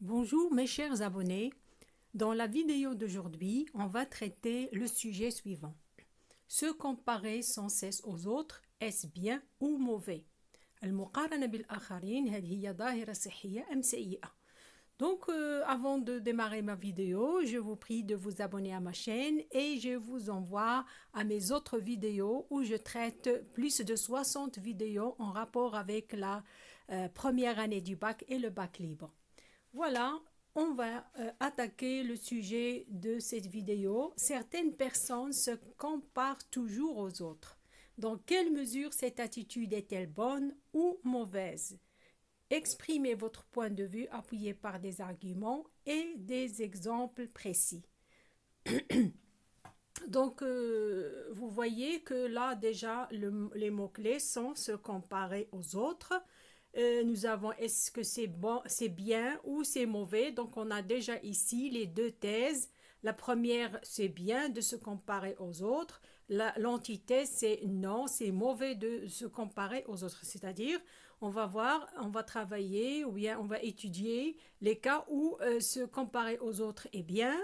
Bonjour mes chers abonnés, dans la vidéo d'aujourd'hui, on va traiter le sujet suivant. Se comparer sans cesse aux autres, est-ce bien ou mauvais? المقارنة بالآخرين هل هي ظاهرة صحية أم سيئة؟ Donc, avant de démarrer ma vidéo, je vous prie de vous abonner à ma chaîne et je vous envoie à mes autres vidéos où je traite plus de 60 vidéos en rapport avec la première année du bac et le bac libre. Voilà, on va attaquer le sujet de cette vidéo. Certaines personnes se comparent toujours aux autres. Dans quelle mesure cette attitude est-elle bonne ou mauvaise? Exprimez votre point de vue appuyé par des arguments et des exemples précis. Donc, vous voyez que là, déjà, les mots-clés sont se comparer aux autres. Nous avons est-ce que c'est bon, c'est bien ou c'est mauvais. Donc, on a déjà ici les deux thèses. La première, c'est bien de se comparer aux autres. L'antithèse, c'est non, c'est mauvais de se comparer aux autres. C'est-à-dire, on va voir, on va travailler ou bien on va étudier les cas où se comparer aux autres est bien,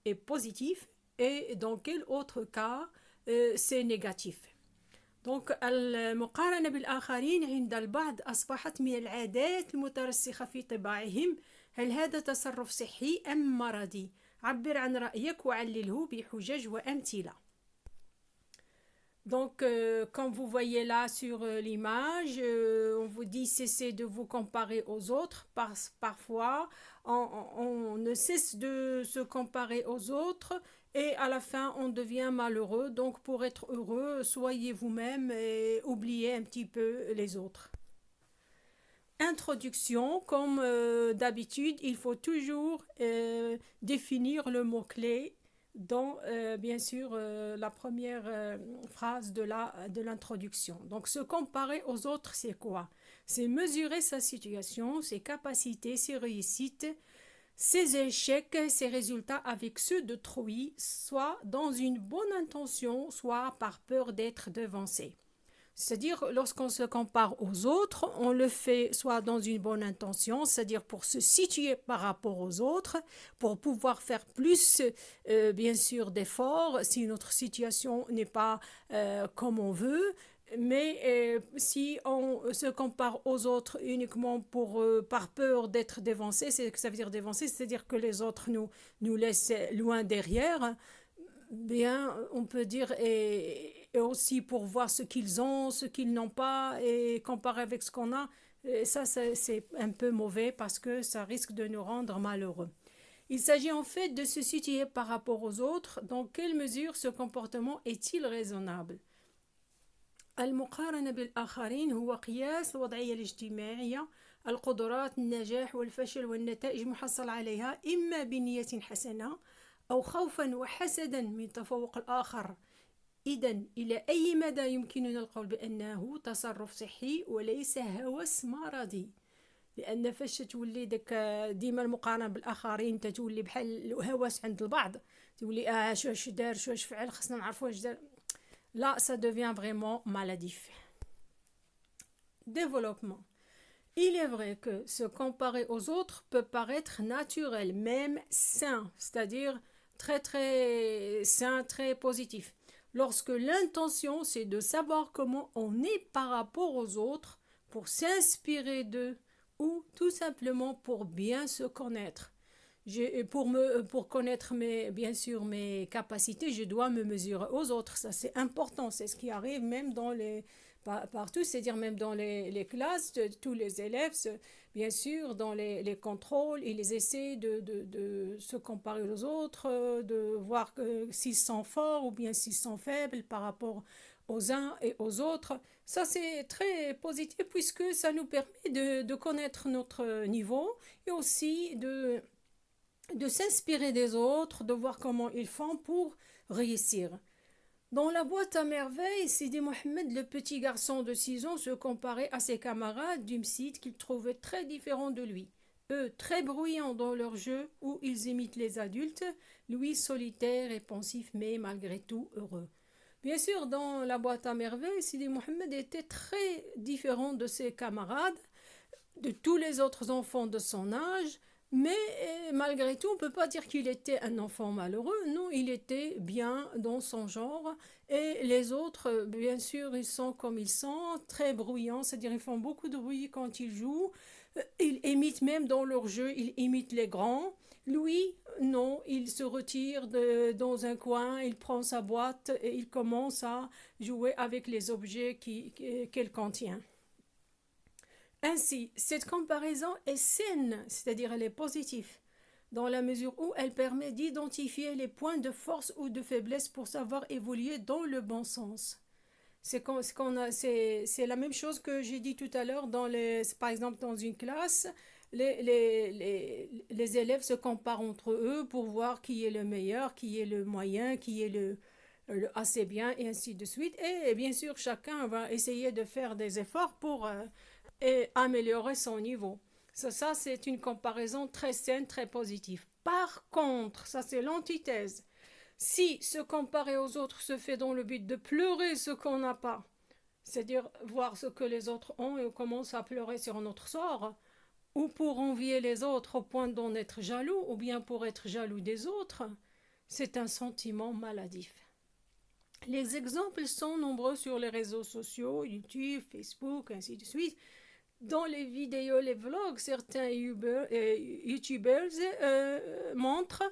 est positif et dans quel autre cas c'est négatif. دونك المقارنة بالآخرين عند البعض أصبحت من العادات المترسخة في طباعهم. هل هذا تصرف صحي أم مرضي؟ عبر عن رأيك وعلله بحجج وأمثلة. Donc, comme vous voyez là sur l'image, on vous dit cessez de vous comparer aux autres. Parfois, on ne cesse de se comparer aux autres et à la fin, on devient malheureux. Donc, pour être heureux, soyez vous-même et oubliez un petit peu les autres. Introduction, comme d'habitude, il faut toujours définir le mot-clé dans, bien sûr, la première phrase de l'introduction. Donc, se comparer aux autres, c'est quoi? C'est mesurer sa situation, ses capacités, ses réussites, ses échecs, ses résultats avec ceux d'autrui, soit dans une bonne intention, soit par peur d'être devancé. C'est-à-dire, lorsqu'on se compare aux autres, on le fait soit dans une bonne intention, c'est-à-dire pour se situer par rapport aux autres, pour pouvoir faire plus, bien sûr, d'efforts si notre situation n'est pas comme on veut. Mais si on se compare aux autres uniquement par peur d'être dévancé, c'est que ça veut dire dévancé, c'est-à-dire que les autres nous laissent loin derrière, bien, on peut dire, et aussi pour voir ce qu'ils ont, ce qu'ils n'ont pas, et comparer avec ce qu'on a, et ça, c'est un peu mauvais parce que ça risque de nous rendre malheureux. Il s'agit en fait de se situer par rapport aux autres. Dans quelle mesure ce comportement est-il raisonnable? المقارنة بالآخرين هو قياس الوضعية الاجتماعية، القدرات، النجاح والفشل والنتائج المحصل عليها إما بنية حسنة أو خوفا وحسدا من تفوق الآخر. إذن إلى أي مدى يمكننا القول بأنه تصرف صحي وليس هوس مرضي؟ لأن فاش تولي داك ديما المقارنة بالآخرين تولي بحال الهوس عند البعض، تولي شو واش دار شو واش فعل خصنا نعرفوا واش دار. Là, ça devient vraiment maladif. Développement. Il est vrai que se comparer aux autres peut paraître naturel, même sain, c'est-à-dire très très sain, très positif. Lorsque l'intention, c'est de savoir comment on est par rapport aux autres, pour s'inspirer d'eux, ou tout simplement pour bien se connaître. Pour connaître bien sûr mes capacités, je dois me mesurer aux autres. Ça, c'est important. C'est ce qui arrive même partout, c'est-à-dire même dans les classes, tous les élèves, bien sûr, dans les contrôles, ils essaient de se comparer aux autres, de voir s'ils sont forts ou bien s'ils sont faibles par rapport aux uns et aux autres. Ça, c'est très positif puisque ça nous permet de connaître notre niveau et aussi de s'inspirer des autres, de voir comment ils font pour réussir. Dans la boîte à merveilles, Sidi Mohamed, le petit garçon de 6 ans, se comparait à ses camarades du site qu'il trouvait très différents de lui. Eux, très bruyants dans leur jeu où ils imitent les adultes, lui solitaire et pensif mais malgré tout heureux. Bien sûr, dans la boîte à merveilles, Sidi Mohamed était très différent de ses camarades, de tous les autres enfants de son âge, Mais malgré tout, on ne peut pas dire qu'il était un enfant malheureux. Non, il était bien dans son genre. Et les autres, bien sûr, ils sont comme ils sont, très bruyants, c'est-à-dire ils font beaucoup de bruit quand ils jouent. Ils imitent même dans leur jeu, ils imitent les grands. Lui, non, il se retire dans un coin, il prend sa boîte et il commence à jouer avec les objets qu'elle contient. Ainsi, cette comparaison est saine, c'est-à-dire elle est positive, dans la mesure où elle permet d'identifier les points de force ou de faiblesse pour savoir évoluer dans le bon sens. C'est la même chose que j'ai dit tout à l'heure, par exemple dans une classe, les élèves se comparent entre eux pour voir qui est le meilleur, qui est le moyen, qui est le assez bien, et ainsi de suite. Et bien sûr, chacun va essayer de faire des efforts pour améliorer son niveau. Ça c'est une comparaison très saine, très positive. Par contre, ça c'est l'antithèse. Si se comparer aux autres se fait dans le but de pleurer ce qu'on n'a pas, c'est-à-dire voir ce que les autres ont et on commence à pleurer sur notre sort, ou pour envier les autres au point d'en être jaloux, ou bien pour être jaloux des autres, c'est un sentiment maladif. Les exemples sont nombreux sur les réseaux sociaux, YouTube, Facebook, ainsi de suite. Dans les vidéos, les vlogs, certains YouTubers montrent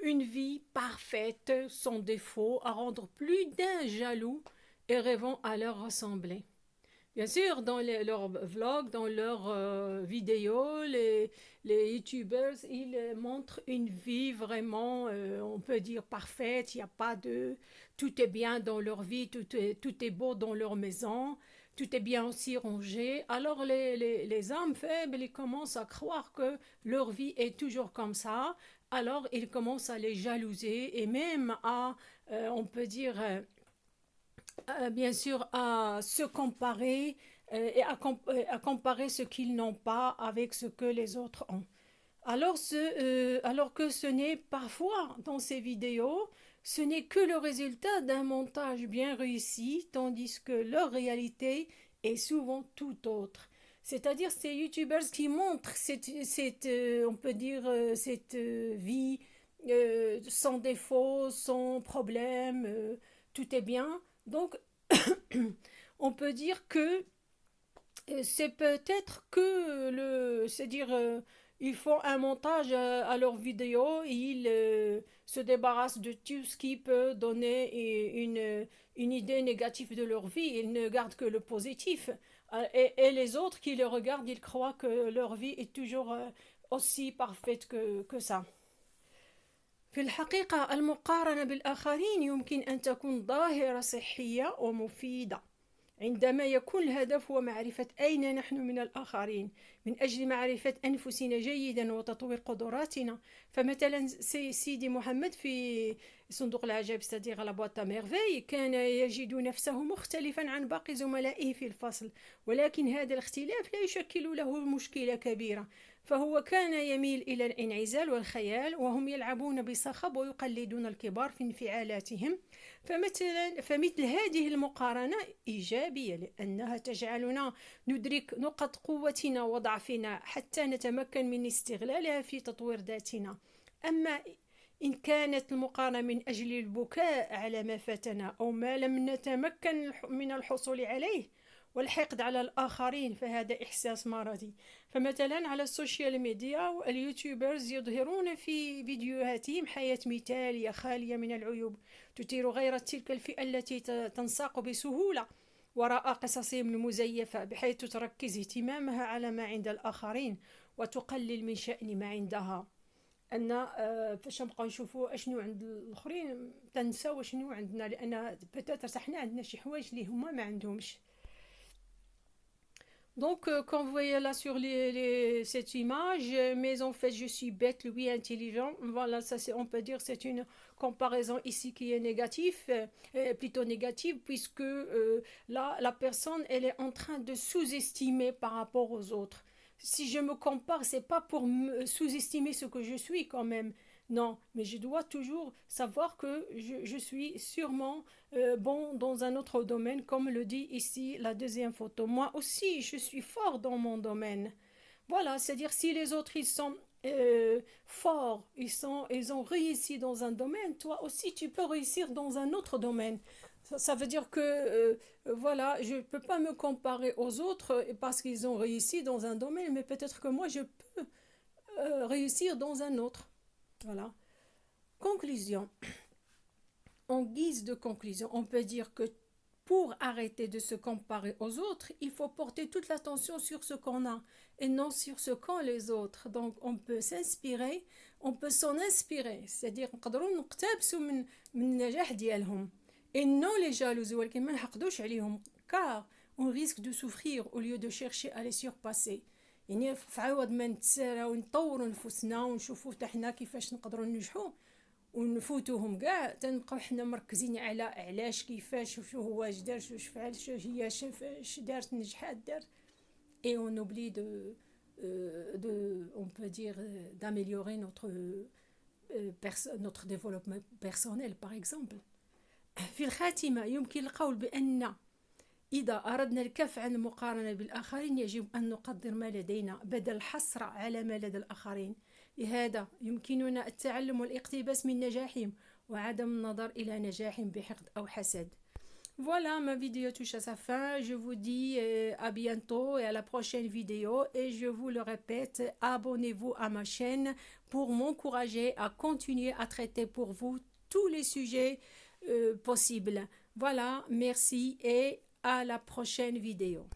une vie parfaite, sans défaut, à rendre plus d'un jaloux et rêvant à leur ressembler. Bien sûr, dans leurs vlogs, dans leurs vidéos, les youtubeurs, ils montrent une vie vraiment, on peut dire, parfaite. Il n'y a pas de... Tout est bien dans leur vie, tout est beau dans leur maison, tout est bien aussi rangé. Alors les âmes faibles, ils commencent à croire que leur vie est toujours comme ça. Alors ils commencent à les jalouser et même à, on peut dire, bien sûr, à se comparer et à comparer ce qu'ils n'ont pas avec ce que les autres ont. Alors que ce n'est parfois dans ces vidéos, ce n'est que le résultat d'un montage bien réussi, tandis que leur réalité est souvent tout autre. C'est-à-dire ces youtubeurs qui montrent on peut dire, cette vie sans défaut, sans problème, tout est bien. Donc, on peut dire que c'est peut-être que c'est-à-dire ils font un montage à leur vidéo et ils se débarrassent de tout ce qui peut donner une idée négative de leur vie. Ils ne gardent que le positif. Et les autres qui le regardent, ils croient que leur vie est toujours aussi parfaite que ça. في الحقيقة المقارنة بالآخرين يمكن أن تكون ظاهرة صحية ومفيدة عندما يكون الهدف هو معرفة أين نحن من الآخرين من أجل معرفة أنفسنا جيدا وتطوير قدراتنا. فمثلا سيدي محمد في صندوق العجائب ستادير على بواط ميرفي كان يجد نفسه مختلفا عن باقي زملائه في الفصل، ولكن هذا الاختلاف لا يشكل له مشكلة كبيرة، فهو كان يميل إلى الانعزال والخيال وهم يلعبون بصخب ويقلدون الكبار في انفعالاتهم. فمثل هذه المقارنة إيجابية لأنها تجعلنا ندرك نقط قوتنا وضعفنا حتى نتمكن من استغلالها في تطوير ذاتنا. أما إن كانت المقارنة من أجل البكاء على ما فاتنا أو ما لم نتمكن من الحصول عليه والحقد على الآخرين فهذا إحساس مرضي. فمثلا على السوشيال ميديا اليوتيوبرز يظهرون في فيديوهاتهم حياة مثالية خالية من العيوب تثير غيرة تلك الفئة التي تنساق بسهولة وراء قصصهم المزيفة بحيث تركز اهتمامها على ما عند الآخرين وتقلل من شأن ما عندها. أن فاش نبقاو نشوفوا اشنو عند الآخرين تنساو شنو عندنا لأن بتاتر حنا عندنا شي حوايج اللي هما ما عندهمش. Donc, quand vous voyez là sur cette image, mais en fait, je suis bête, lui intelligent. Voilà, ça, on peut dire c'est une comparaison ici qui est négative, plutôt négative, puisque là, la personne, elle est en train de sous-estimer par rapport aux autres. Si je me compare, c'est pas pour sous-estimer ce que je suis quand même. Non, mais je dois toujours savoir que je suis sûrement bon dans un autre domaine, comme le dit ici la deuxième photo. Moi aussi, je suis fort dans mon domaine. Voilà, c'est-à-dire si les autres ils sont forts, ils ont réussi dans un domaine, toi aussi tu peux réussir dans un autre domaine. Ça veut dire que voilà, je ne peux pas me comparer aux autres parce qu'ils ont réussi dans un domaine, mais peut-être que moi je peux réussir dans un autre. Voilà. Conclusion. En guise de conclusion, on peut dire que pour arrêter de se comparer aux autres, il faut porter toute l'attention sur ce qu'on a et non sur ce qu'ont les autres. Donc on peut s'inspirer, on peut s'en inspirer, c'est-à-dire نقدروا نقتبسوا من النجاح ديالهم et non les jalouser ولكن ما نحقدوش عليهم car on risque de souffrir au lieu de chercher à les surpasser. يعني في عوض ما نتساراو ونطوروا نفوسنا ونشوفوا حتى حنا كيفاش نقدروا ننجحوا ونفوتوهم كاع تنبقاو حنا مركزين على علاش كيفاش شو هو اش دار شو فعل شو هي اش دارت نجحات دارت et on oublie on peut dire d'améliorer notre développement personnel par exemple. في الخاتمة يمكن القول بأن إذا أردنا الكف عن المقارنة بالآخرين يجب أن نقدر ما لدينا بدل الحسرة على ما لدى الآخرين. لهذا يمكننا التعلم والاقتباس من نجاحهم وعدم النظر إلى نجاحهم بحقد أو حسد. Voilà, ma vidéo touche à sa fin. Je vous dis à bientôt et à la prochaine vidéo. Et je vous le répète, abonnez-vous à ma chaîne pour m'encourager à continuer à traiter pour vous tous les sujets possibles. Voilà, merci et à la prochaine vidéo.